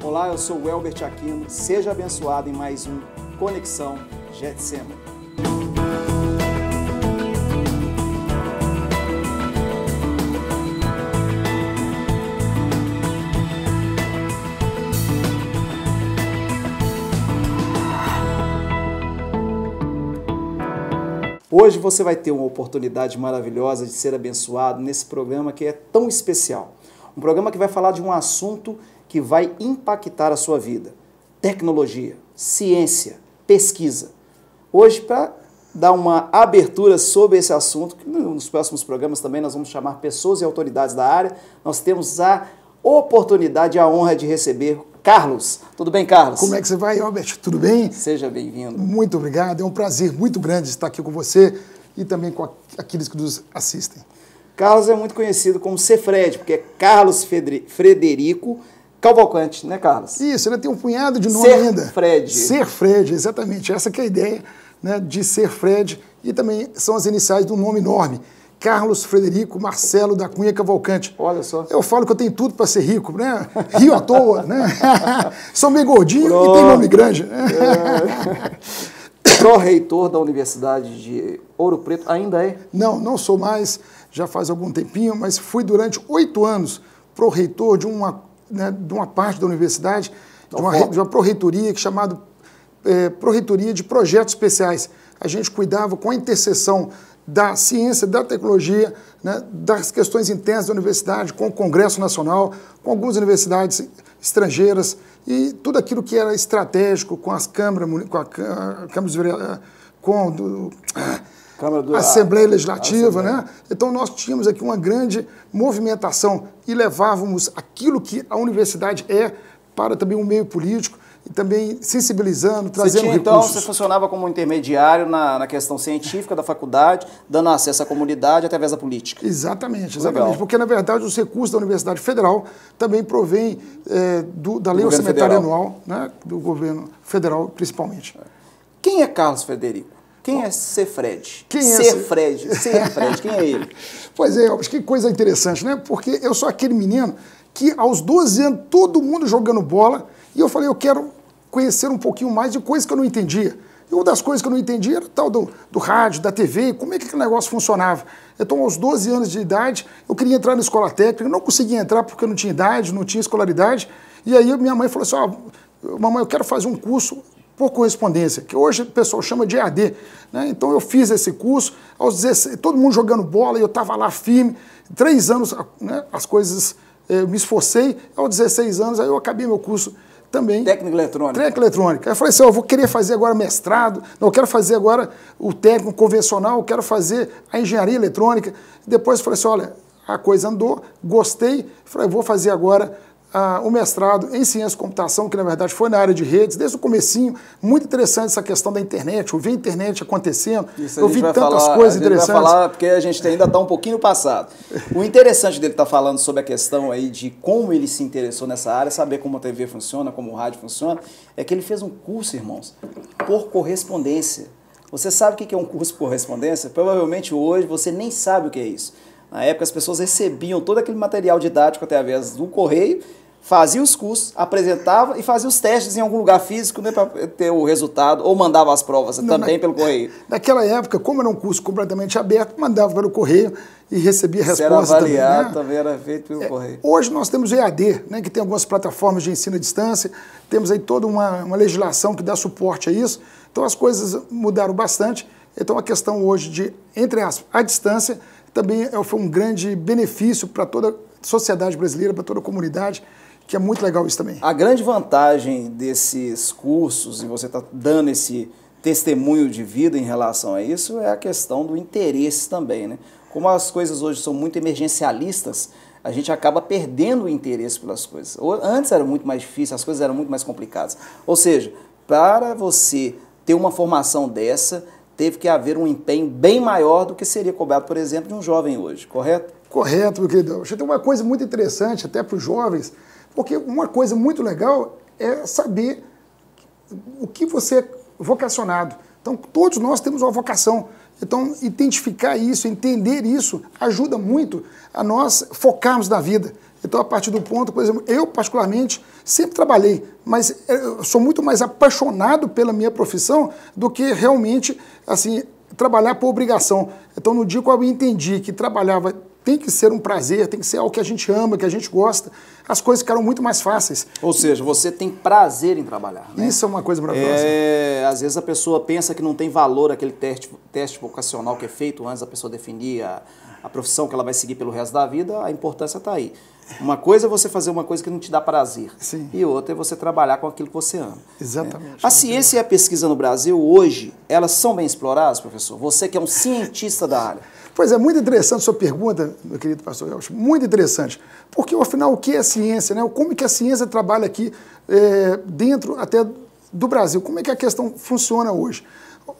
Olá, eu sou o Elbert Aquino, seja abençoado em mais um Conexão Getsemane. Hoje você vai ter uma oportunidade maravilhosa de ser abençoado nesse programa que é tão especial. Um programa que vai falar de um assunto que vai impactar a sua vida. Tecnologia, ciência, pesquisa. Hoje, para dar uma abertura sobre esse assunto, que nos próximos programas também nós vamos chamar pessoas e autoridades da área, nós temos a oportunidade e a honra de receber Carlos. Tudo bem, Carlos? Como é que você vai, Albert? Tudo bem? Seja bem-vindo. Muito obrigado. É um prazer muito grande estar aqui com você e também com aqueles que nos assistem. Carlos é muito conhecido como Cefred, porque é Carlos Frederico Cavalcante, né, Carlos? Isso, ele tem um punhado de nome ainda. Serfred. Serfred, exatamente. Essa que é a ideia, né, de Serfred, e também são as iniciais de um nome enorme. Carlos Frederico Marcelo da Cunha Cavalcante. Olha só. Eu falo que eu tenho tudo para ser rico, né? Rio à toa, né? Sou meio gordinho e tenho nome grande. Pró-reitor da Universidade de Ouro Preto, ainda é? Não sou mais, já faz algum tempinho, mas fui durante 8 anos pró-reitor de uma parte da universidade, de uma pró-reitoria chamada Pró-reitoria de Projetos Especiais. A gente cuidava com a interseção da ciência, da tecnologia, né, das questões internas da universidade, com o Congresso Nacional, com algumas universidades estrangeiras e tudo aquilo que era estratégico com as câmaras, com a Assembleia Legislativa, né? Então nós tínhamos aqui uma grande movimentação e levávamos aquilo que a universidade é para também um meio político, e também sensibilizando, trazendo recursos. Então, você funcionava como intermediário na questão científica da faculdade, dando acesso à comunidade através da política. Exatamente. Porque, na verdade, os recursos da Universidade Federal também provêm da Lei Orçamentária Anual, né, do governo federal, principalmente. Quem é Carlos Frederico? Quem é Serfred? Serfred, quem é ele? Pois é, acho que coisa interessante, né? Porque eu sou aquele menino que, aos 12 anos, todo mundo jogando bola, e eu falei, eu quero conhecer um pouquinho mais de coisas que eu não entendia. E uma das coisas que eu não entendia era o tal do rádio, da TV, como é que aquele negócio funcionava. Então, aos 12 anos de idade, eu queria entrar na escola técnica, não conseguia entrar porque eu não tinha idade, não tinha escolaridade. E aí minha mãe falou assim, mamãe, eu quero fazer um curso por correspondência, que hoje o pessoal chama de EAD. Né? Então, eu fiz esse curso, aos 16, todo mundo jogando bola, e eu estava lá firme. 3 anos, né, as coisas, eu me esforcei. Aos 16 anos, aí eu acabei meu curso também. Técnica eletrônica. Técnica eletrônica. Aí eu falei assim, eu vou querer fazer agora mestrado, não, eu quero fazer agora o técnico convencional, eu quero fazer a engenharia eletrônica. Depois eu falei assim, olha, a coisa andou, gostei, falei, eu vou fazer agora o mestrado em ciência e computação, que na verdade foi na área de redes, desde o comecinho, muito interessante essa questão da internet, eu vi a internet acontecendo, eu vi tantas coisas interessantes. A gente vai falar, porque a gente ainda está um pouquinho no passado. O interessante dele estar falando sobre a questão aí de como ele se interessou nessa área, saber como a TV funciona, como o rádio funciona, é que ele fez um curso, irmãos, por correspondência. Você sabe o que é um curso por correspondência? Provavelmente hoje você nem sabe o que é isso. Na época as pessoas recebiam todo aquele material didático através do correio, fazia os cursos, apresentava e fazia os testes em algum lugar físico, né, para ter o resultado, ou mandava as provas também pelo correio. Naquela época, como era um curso completamente aberto, mandava pelo correio e recebia resposta era avaliado, também, né? Também era feito pelo correio. Hoje nós temos o EAD, né, que tem algumas plataformas de ensino à distância, temos aí toda uma legislação que dá suporte a isso, então as coisas mudaram bastante. Então a questão hoje de, entre aspas, a distância, também foi um grande benefício para toda a sociedade brasileira, para toda a comunidade, que é muito legal isso também. A grande vantagem desses cursos, e você está dando esse testemunho de vida em relação a isso, é a questão do interesse também, né? Como as coisas hoje são muito emergencialistas, a gente acaba perdendo o interesse pelas coisas. Antes era muito mais difícil, as coisas eram muito mais complicadas. Ou seja, para você ter uma formação dessa, teve que haver um empenho bem maior do que seria cobrado, por exemplo, de um jovem hoje, correto? Correto, meu querido. Tem uma coisa muito interessante até para os jovens, porque uma coisa muito legal é saber o que você é vocacionado. Então, todos nós temos uma vocação. Então, identificar isso, entender isso, ajuda muito a nós focarmos na vida. Então, a partir do ponto, por exemplo, eu particularmente sempre trabalhei, mas eu sou muito mais apaixonado pela minha profissão do que realmente, assim, trabalhar por obrigação. Então, no dia que eu entendi que trabalhava tem que ser um prazer, tem que ser algo que a gente ama, que a gente gosta, as coisas ficaram muito mais fáceis. Ou seja, você tem prazer em trabalhar, né? Isso é uma coisa maravilhosa. Às vezes a pessoa pensa que não tem valor aquele teste vocacional que é feito antes da pessoa definir a profissão que ela vai seguir pelo resto da vida, a importância está aí. Uma coisa é você fazer uma coisa que não te dá prazer. Sim. E outra é você trabalhar com aquilo que você ama. Exatamente. A ciência e a pesquisa no Brasil, hoje, elas são bem exploradas, professor? Você que é um cientista da área. Pois é, muito interessante a sua pergunta, meu querido pastor Elcio, muito interessante. Porque, afinal, o que é ciência, né? Como é que a ciência trabalha aqui dentro até do Brasil? Como é que a questão funciona hoje?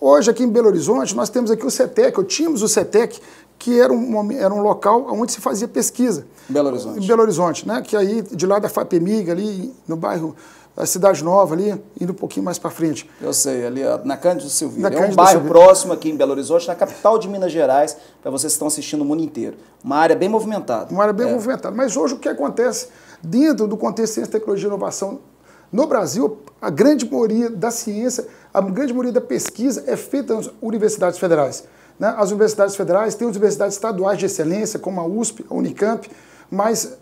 Hoje, aqui em Belo Horizonte, nós temos aqui o CETEC, ou tínhamos o CETEC, que era um local onde se fazia pesquisa. Belo Horizonte. Em Belo Horizonte, né? Que aí, de lá da FAPEMIG, ali no bairro da Cidade Nova, ali, indo um pouquinho mais para frente. Eu sei, ali na Cândido Silveira. É um bairro próximo aqui em Belo Horizonte, na capital de Minas Gerais, para vocês que estão assistindo o mundo inteiro. Uma área bem movimentada. Uma área bem movimentada. Mas hoje o que acontece dentro do contexto de ciência, tecnologia e inovação no Brasil, a grande maioria da ciência, a grande maioria da pesquisa é feita nas universidades federais. Né? As universidades federais têm as universidades estaduais de excelência, como a USP, a Unicamp, mas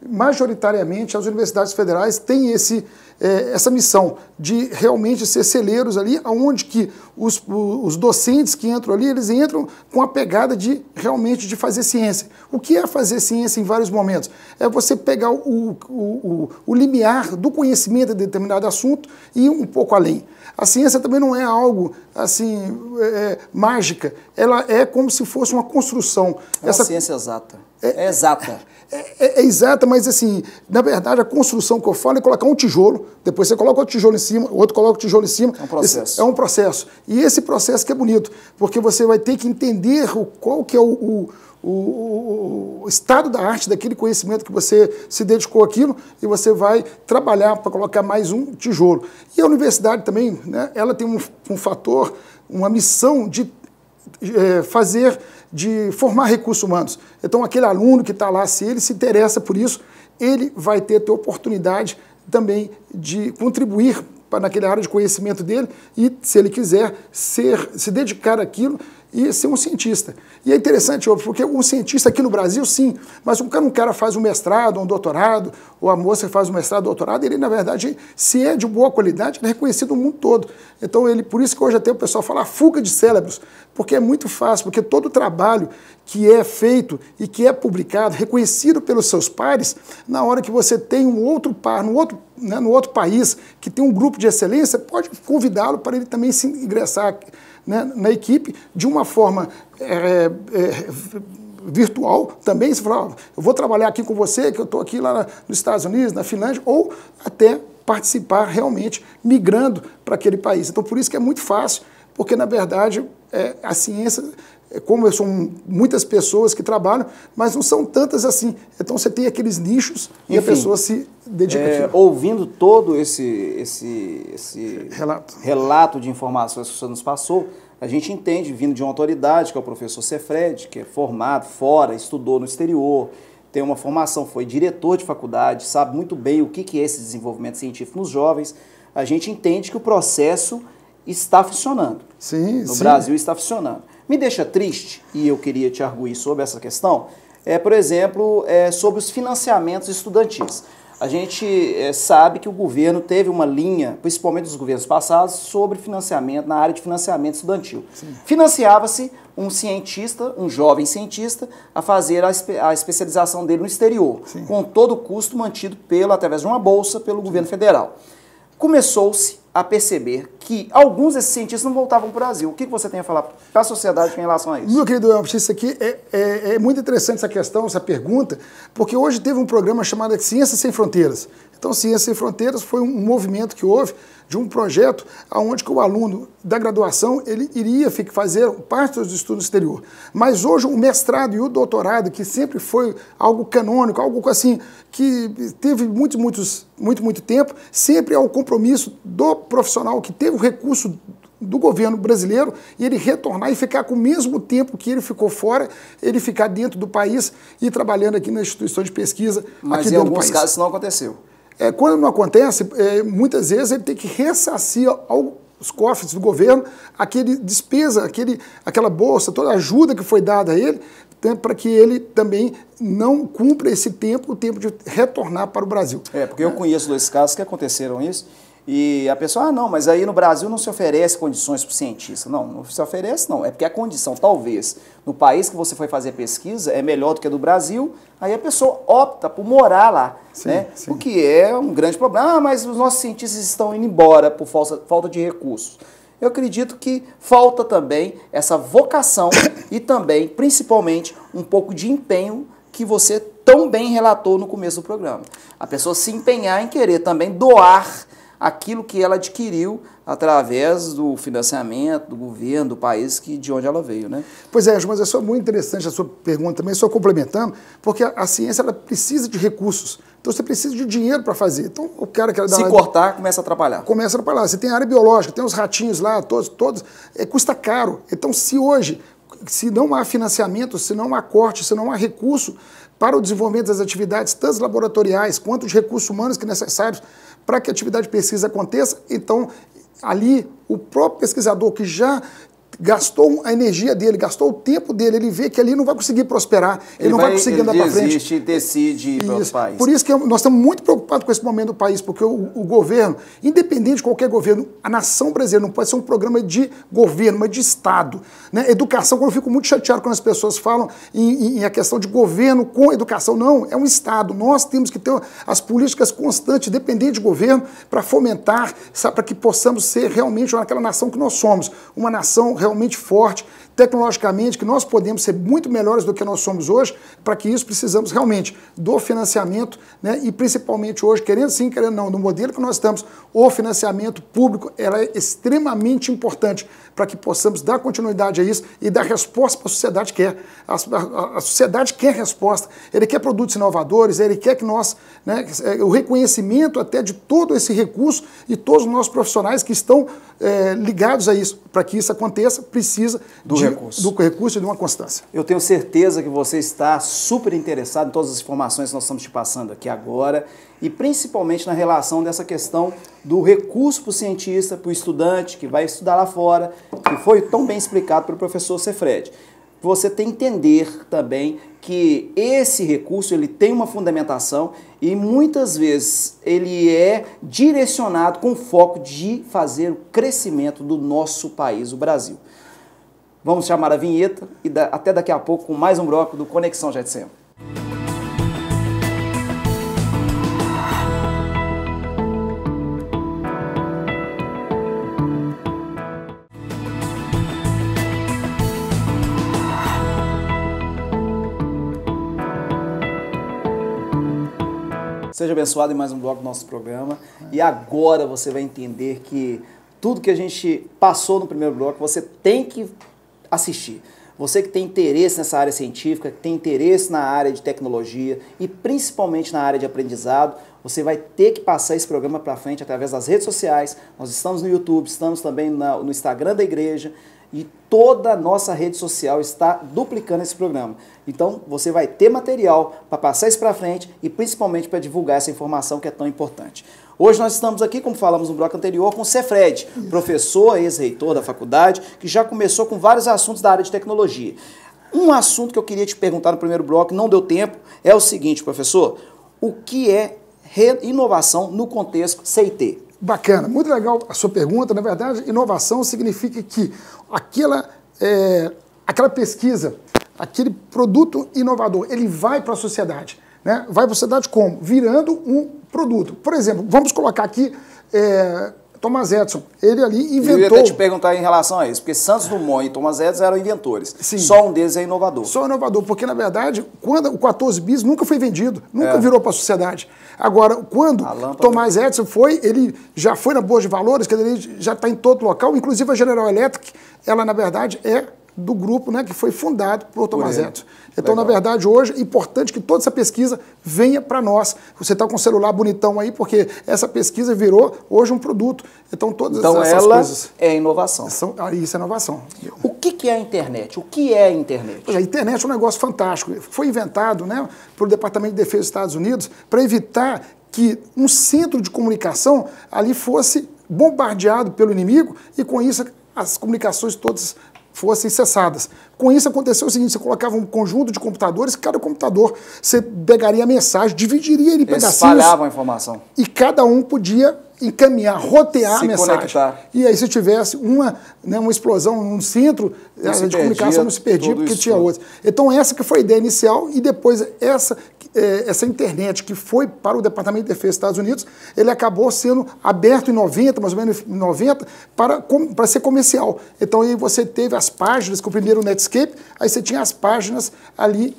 majoritariamente as universidades federais têm essa missão de realmente ser celeiros ali, onde que os docentes que entram ali, eles entram com a pegada de realmente de fazer ciência. O que é fazer ciência em vários momentos? É você pegar o limiar do conhecimento de determinado assunto e ir um pouco além. A ciência também não é algo assim mágica, ela é como se fosse uma construção. É uma ciência exata. É exata. É exata, mas assim, na verdade a construção que eu falo é colocar um tijolo, depois você coloca o tijolo em cima, o outro coloca o tijolo em cima. É um processo. É um processo. E esse processo que é bonito, porque você vai ter que entender qual que é o estado da arte daquele conhecimento que você se dedicou àquilo e você vai trabalhar para colocar mais um tijolo. E a universidade também, né, ela tem um fator, uma missão de formar recursos humanos. Então, aquele aluno que está lá, se ele se interessa por isso, ele vai ter oportunidade também de contribuir naquela área de conhecimento dele e, se ele quiser, se dedicar àquilo e ser um cientista. E é interessante, porque um cientista aqui no Brasil, sim, mas um cara faz um mestrado, um doutorado, ou a moça que faz um mestrado, doutorado, ele, na verdade, se é de boa qualidade, ele é reconhecido no mundo todo. Então, por isso que hoje até o pessoal fala a fuga de cérebros, porque é muito fácil, porque todo o trabalho que é feito e que é publicado, reconhecido pelos seus pares, na hora que você tem um outro par, no outro país, que tem um grupo de excelência, pode convidá-lo para ele também se ingressar, né, na equipe de uma forma virtual também. Você fala, eu vou trabalhar aqui com você, que eu estou aqui lá nos Estados Unidos, na Finlândia, ou até participar realmente migrando para aquele país. Então, por isso que é muito fácil, porque, na verdade, a ciência, como são muitas pessoas que trabalham, mas não são tantas assim. Então, você tem aqueles nichos e a pessoa se dedica àquilo. Ouvindo todo esse relato de informações que o senhor nos passou, a gente entende, vindo de uma autoridade, que é o professor Cefred, que é formado fora, estudou no exterior, tem uma formação, foi diretor de faculdade, sabe muito bem o que é esse desenvolvimento científico nos jovens, a gente entende que o processo está funcionando. Sim, no Brasil está funcionando. Me deixa triste, e eu queria te arguir sobre essa questão, por exemplo, sobre os financiamentos estudantis. A gente sabe que o governo teve uma linha, principalmente dos governos passados, sobre financiamento, na área de financiamento estudantil. Financiava-se um cientista, um jovem cientista, a fazer a especialização dele no exterior, Sim. com todo o custo mantido através de uma bolsa pelo governo federal. Começou-se a perceber que alguns desses cientistas não voltavam para o Brasil. O que você tem a falar para a sociedade em relação a isso? Meu querido Elvis, isso aqui é muito interessante, essa questão, essa pergunta, porque hoje teve um programa chamado Ciência Sem Fronteiras. Então, Ciência Sem Fronteiras foi um movimento que houve de um projeto onde que o aluno da graduação ele iria fazer parte dos estudos no exterior. Mas hoje o mestrado e o doutorado, que sempre foi algo canônico, algo assim, que teve muito tempo, sempre é o compromisso do profissional que teve o recurso do governo brasileiro e ele retornar e ficar com o mesmo tempo que ele ficou fora, ele ficar dentro do país e trabalhando aqui nas instituições de pesquisa Mas aqui em dentro do alguns país. casos isso não aconteceu. Quando não acontece, muitas vezes ele tem que ressarcir aos cofres do governo aquele despesa, aquela bolsa, toda a ajuda que foi dada a ele, para que ele também não cumpra esse tempo, o tempo de retornar para o Brasil. Porque eu conheço 2 casos que aconteceram isso, e a pessoa, não, mas aí no Brasil não se oferece condições para o cientista. Não, não se oferece não, é porque a condição, talvez, no país que você foi fazer pesquisa é melhor do que a do Brasil, aí a pessoa opta por morar lá, sim, né? Sim. O que é um grande problema. Mas os nossos cientistas estão indo embora por falta de recursos. Eu acredito que falta também essa vocação e também, principalmente, um pouco de empenho que você tão bem relatou no começo do programa. A pessoa se empenhar em querer também doar aquilo que ela adquiriu através do financiamento do governo, do país de onde ela veio, né? Pois é, mas é muito interessante a sua pergunta também, só complementando, porque a ciência ela precisa de recursos. Então você precisa de dinheiro para fazer. Então o cara que se cortar, começa a atrapalhar. Começa a atrapalhar. Você tem a área biológica, tem os ratinhos lá, todos custa caro. Então se hoje, se não há financiamento, se não há corte, se não há recurso para o desenvolvimento das atividades, tanto laboratoriais quanto de recursos humanos que necessários para que a atividade de pesquisa aconteça, então ali o próprio pesquisador que já gastou a energia dele, gastou o tempo dele, ele vê que ali não vai conseguir prosperar, ele não vai conseguir andar para frente. Ele decide ir para o país. Por isso que nós estamos muito preocupados com esse momento do país, porque o governo, independente de qualquer governo, a nação brasileira não pode ser um programa de governo, mas de Estado. Né? Educação, quando eu fico muito chateado quando as pessoas falam em a questão de governo com educação, não, é um Estado. Nós temos que ter as políticas constantes, independente de governo, para fomentar, para que possamos ser realmente aquela nação que nós somos, uma nação realmente forte, tecnologicamente, que nós podemos ser muito melhores do que nós somos hoje. Para que isso precisamos realmente do financiamento, né? E principalmente hoje, querendo sim, querendo não, no modelo que nós estamos, o financiamento público ela é extremamente importante para que possamos dar continuidade a isso e dar resposta para a sociedade quer. A sociedade quer resposta, ele quer produtos inovadores, ele quer que nós, né, o reconhecimento até de todo esse recurso e todos os nossos profissionais que estão ligados a isso. Para que isso aconteça, precisa do recurso e de uma constância. Eu tenho certeza que você está super interessado em todas as informações que nós estamos te passando aqui agora e principalmente na relação dessa questão do recurso para o cientista, para o estudante que vai estudar lá fora, que foi tão bem explicado pelo professor Sefred. Você tem que entender também que esse recurso ele tem uma fundamentação e muitas vezes ele é direcionado com foco de fazer o crescimento do nosso país, o Brasil. Vamos chamar a vinheta e até daqui a pouco com mais um bloco do Conexão Jetsem. Seja abençoado em mais um bloco do nosso programa. E agora você vai entender que tudo que a gente passou no primeiro bloco, você tem que assistir. Você que tem interesse nessa área científica, que tem interesse na área de tecnologia e principalmente na área de aprendizado, você vai ter que passar esse programa para frente através das redes sociais. Nós estamos no YouTube, estamos também no Instagram da igreja e toda a nossa rede social está duplicando esse programa. Então, você vai ter material para passar isso para frente e principalmente para divulgar essa informação que é tão importante. Hoje nós estamos aqui, como falamos no bloco anterior, com o Sefred, professor, ex-reitor da faculdade, que já começou com vários assuntos da área de tecnologia. Um assunto que eu queria te perguntar no primeiro bloco, não deu tempo, é o seguinte, professor, o que é inovação no contexto CIT? Bacana, muito legal a sua pergunta. Na verdade, inovação significa que aquela pesquisa, aquele produto inovador, ele vai para a sociedade. Né? Vai para a sociedade como? Virando um produto. Por exemplo, vamos colocar aqui Thomas Edison. Ele ali inventou... Eu ia até te perguntar em relação a isso, porque Santos Dumont e Thomas Edison eram inventores. Sim. Só um deles é inovador. Só inovador, porque na verdade, quando o 14 bis nunca foi vendido, nunca virou para a sociedade. Agora, quando Thomas Edison foi, ele já foi na Bolsa de Valores, que ele já está em todo local, inclusive a General Electric, ela na verdade é do grupo, né, que foi fundado por Thomas Edison. Então, Legal. na verdade, hoje é importante que toda essa pesquisa venha para nós. Você está com o celular bonitão aí, porque essa pesquisa virou hoje um produto. Então, todas essas coisas... é inovação. Isso é inovação. O que é a internet? O que é a internet? A internet é um negócio fantástico. Foi inventado, né, pelo Departamento de Defesa dos Estados Unidos para evitar que um centro de comunicação ali fosse bombardeado pelo inimigo e, com isso, as comunicações todas fossem cessadas. Com isso aconteceu o seguinte, você colocava um conjunto de computadores, cada computador você pegaria a mensagem, dividiria ele em pedacinhos. Espalhavam a informação. E cada um podia encaminhar, rotear a mensagem. Conectar. E aí se tivesse uma explosão num centro, de comunicação não se perdia porque tinha outros. Então essa que foi a ideia inicial e depois essa internet que foi para o Departamento de Defesa dos Estados Unidos, ele acabou sendo aberto em 90, mais ou menos em 90, para ser comercial. Então aí você teve as páginas, com o primeiro Netscape, aí você tinha as páginas ali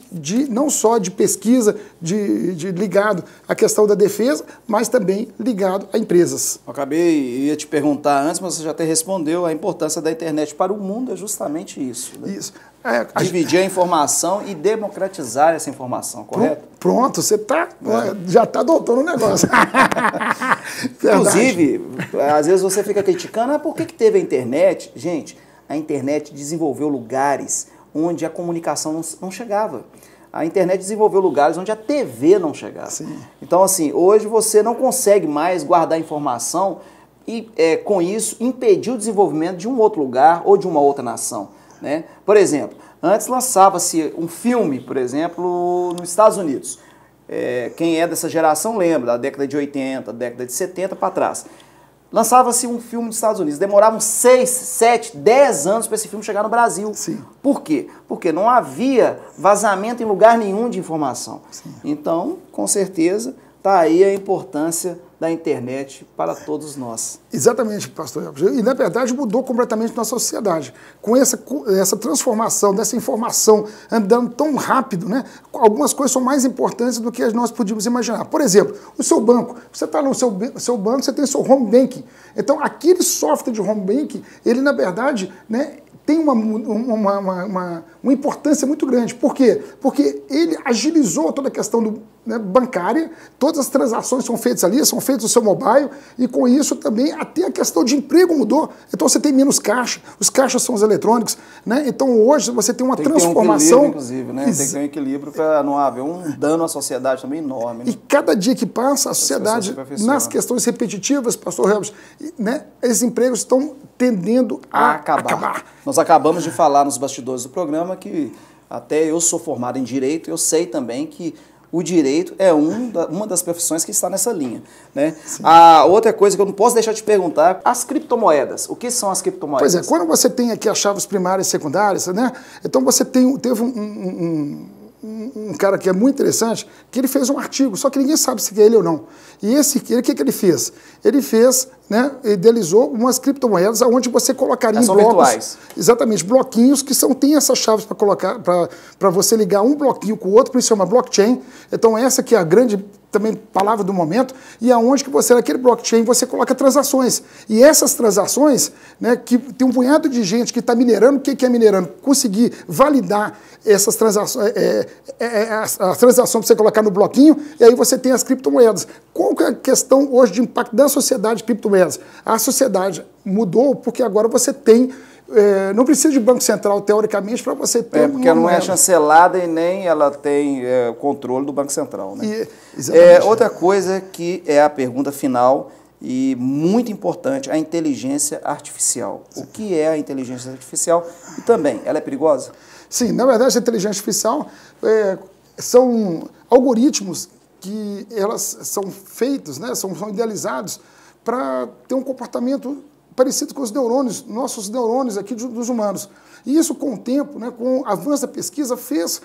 não só de pesquisa, ligado à questão da defesa, mas também ligado a empresas. Eu ia te perguntar antes, mas você já até respondeu, a importância da internet para o mundo é justamente isso. Né? Isso. Dividir a informação e democratizar essa informação, correto? Pronto, você já está doutando o negócio. Inclusive, às vezes você fica criticando, por que teve a internet? Gente, a internet desenvolveu lugares onde a comunicação não chegava. A internet desenvolveu lugares onde a TV não chegava. Sim. Então, assim, hoje você não consegue mais guardar informação e, com isso, impedir o desenvolvimento de um outro lugar ou de uma outra nação. Né? Por exemplo, antes lançava-se um filme, por exemplo, nos Estados Unidos. Quem é dessa geração lembra, da década de 80, década de 70 para trás. Lançava-se um filme nos Estados Unidos, demoravam 6, 7, 10 anos para esse filme chegar no Brasil. Sim. Por quê? Porque não havia vazamento em lugar nenhum de informação. Sim. Então, com certeza, está aí a importância da internet para todos nós. Exatamente, pastor Elvis. E, na verdade, mudou completamente nossa sociedade. Com essa transformação, dessa informação andando tão rápido, né? Algumas coisas são mais importantes do que nós podíamos imaginar. Por exemplo, o seu banco. Você está no seu banco, você tem o seu home banking. Então, aquele software de home banking, ele, na verdade, né, tem uma importância muito grande. Por quê? Porque ele agilizou toda a questão bancária, todas as transações são feitas ali, são feitas no seu mobile, e com isso também até a questão de emprego mudou. Então você tem menos caixa, os caixas são os eletrônicos, né? Então hoje você tem uma transformação. Tem que ter um equilíbrio, inclusive, né? Tem que ter um equilíbrio para não haver um dano à sociedade também enorme. Né? E cada dia que passa, a sociedade, nas questões repetitivas, pastor Helms, né, esses empregos estão tendendo a acabar. Nós acabamos de falar nos bastidores do programa que até eu sou formado em Direito, eu sei também que o direito é uma das profissões que está nessa linha. Né? A outra coisa que eu não posso deixar de perguntar, as criptomoedas. O que são as criptomoedas? Pois é, quando você tem aqui as chaves primárias e secundárias, né? Então você teve um cara que é muito interessante, que ele fez um artigo, só que ninguém sabe se é ele ou não. E o que ele fez? Ele fez, né, idealizou umas criptomoedas onde você colocaria em blocos. Virtuais. Exatamente, bloquinhos que tem essas chaves para colocar, para você ligar um bloquinho com o outro, por isso chama blockchain. Então essa que é a grande também palavra do momento, e aonde que você, naquele blockchain, você coloca transações. E essas transações, né, que tem um punhado de gente que está minerando, o que é minerando? Conseguir validar essas transações, a transação para você colocar no bloquinho, e aí você tem as criptomoedas. Qual que é a questão hoje de impacto da sociedade de criptomoedas? A sociedade mudou porque agora você tem não precisa de Banco Central, teoricamente, para você ter porque ela não é chancelada e nem ela tem controle do Banco Central. Né? Outra coisa que é a pergunta final e muito importante, a inteligência artificial. Sim. O que é a inteligência artificial? E também, ela é perigosa? Sim, na verdade, a inteligência artificial são algoritmos que elas são feitos, né, são idealizados para ter um comportamento parecido com os neurônios, nossos neurônios aqui dos humanos. E isso, com o tempo, né, com o avanço da pesquisa, fez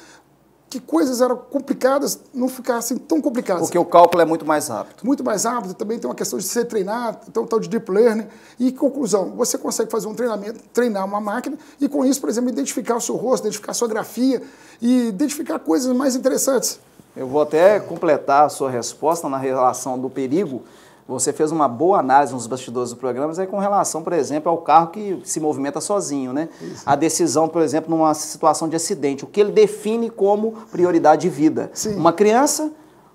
que coisas eram complicadas não ficassem tão complicadas. Porque o cálculo é muito mais rápido. Muito mais rápido, também tem uma questão de ser treinado, então tal de deep learning. E, conclusão, você consegue fazer um treinamento, treinar uma máquina e, com isso, por exemplo, identificar o seu rosto, identificar a sua grafia e identificar coisas mais interessantes. Eu vou até completar a sua resposta na relação do perigo. Você fez uma boa análise nos bastidores do programa, mas é com relação, por exemplo, ao carro que se movimenta sozinho, né? Isso. A decisão, por exemplo, numa situação de acidente, o que ele define como prioridade de vida. Sim. Uma criança,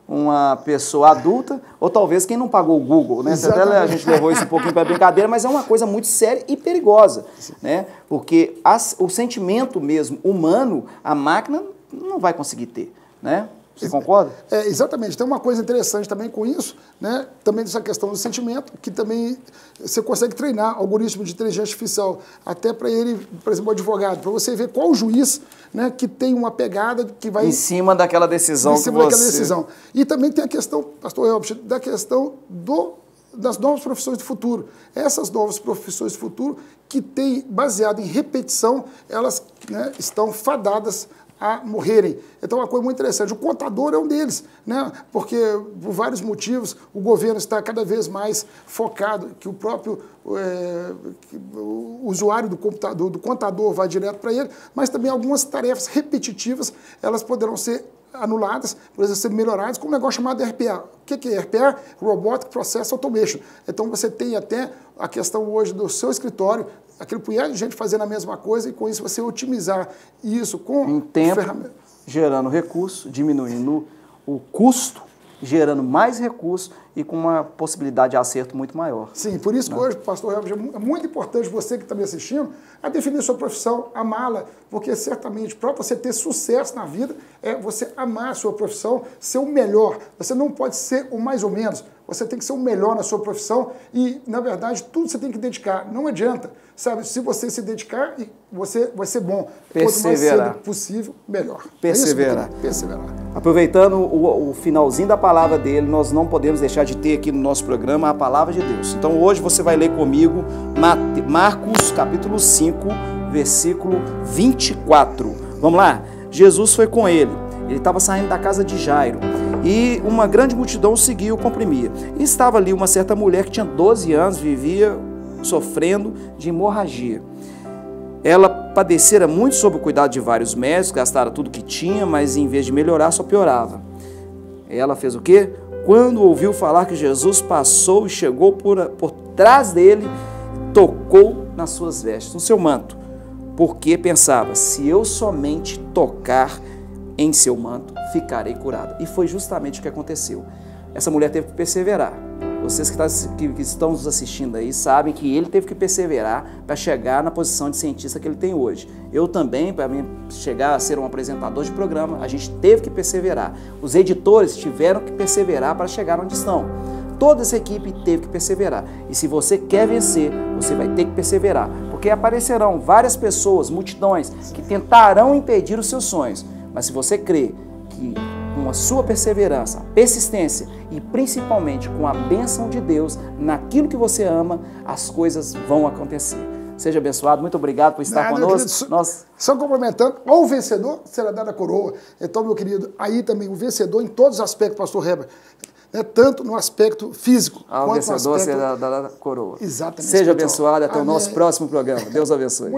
uma pessoa adulta, ou talvez quem não pagou o Google, né? Até a gente levou isso um pouquinho para brincadeira, mas é uma coisa muito séria e perigosa, né? Porque o sentimento mesmo humano, a máquina não vai conseguir ter, né? Você concorda? Exatamente. Tem uma coisa interessante também com isso, né? Também dessa questão do sentimento, que também você consegue treinar algoritmo de inteligência artificial, até para ele, por exemplo, o advogado, para você ver qual juiz, né, que tem uma pegada que vai... Em cima daquela decisão que você... daquela decisão. E também tem a questão, pastor Elbert, da questão das novas profissões do futuro. Essas novas profissões do futuro que tem, baseado em repetição, elas, né, estão fadadas a morrerem. Então, é uma coisa muito interessante. O contador é um deles, né? Porque, por vários motivos, o governo está cada vez mais focado, que o próprio o usuário do computador, do contador, vai direto para ele, mas também algumas tarefas repetitivas, elas poderão ser anuladas, por exemplo, ser melhoradas com um negócio chamado RPA. O que é RPA? Robotic Process Automation. Então, você tem até a questão hoje do seu escritório, aquele punhado de gente fazendo a mesma coisa, e com isso você otimizar isso com em tempo, gerando recurso, diminuindo o custo, gerando mais recursos e com uma possibilidade de acerto muito maior. Sim, por isso que hoje, pastor Elbert, é muito importante você que está me assistindo a definir sua profissão, amá-la, porque certamente para você ter sucesso na vida é você amar a sua profissão, ser o melhor. Você não pode ser o mais ou menos, você tem que ser o melhor na sua profissão e, na verdade, tudo você tem que dedicar. Não adianta, sabe? Se você se dedicar, você vai ser bom. Quanto mais cedo possível, melhor. Perseverar. É isso, perseverar. Aproveitando o finalzinho da palavra dele, nós não podemos deixar de ter aqui no nosso programa a palavra de Deus. Então, hoje você vai ler comigo Marcos, capítulo 5, versículo 24. Vamos lá? Jesus foi com ele. Ele estava saindo da casa de Jairo. E uma grande multidão o seguia e o comprimia. E estava ali uma certa mulher que tinha 12 anos, vivia sofrendo de hemorragia. Ela padecera muito sob o cuidado de vários médicos, gastara tudo que tinha, mas em vez de melhorar, só piorava. Ela fez o quê? Quando ouviu falar que Jesus passou e chegou por trás dele, tocou nas suas vestes, no seu manto, porque pensava, se eu somente tocar em seu manto, ficarei curada. E foi justamente o que aconteceu. Essa mulher teve que perseverar. Vocês que estão nos assistindo aí sabem que ele teve que perseverar para chegar na posição de cientista que ele tem hoje. Eu também, para mim chegar a ser um apresentador de programa, a gente teve que perseverar. Os editores tiveram que perseverar para chegar onde estão. Toda essa equipe teve que perseverar. E se você quer vencer, você vai ter que perseverar. Porque aparecerão várias pessoas, multidões, que tentarão impedir os seus sonhos. Mas se você crê que com a sua perseverança, persistência e principalmente com a bênção de Deus naquilo que você ama, as coisas vão acontecer. Seja abençoado, muito obrigado por estar conosco. Só complementando, ao vencedor será dada a coroa. Então, meu querido, aí também o vencedor em todos os aspectos, pastor Heber, né, tanto no aspecto físico quanto no aspecto... Ao vencedor será dada a coroa. Exatamente. Seja abençoado, até o nosso próximo programa. Deus abençoe.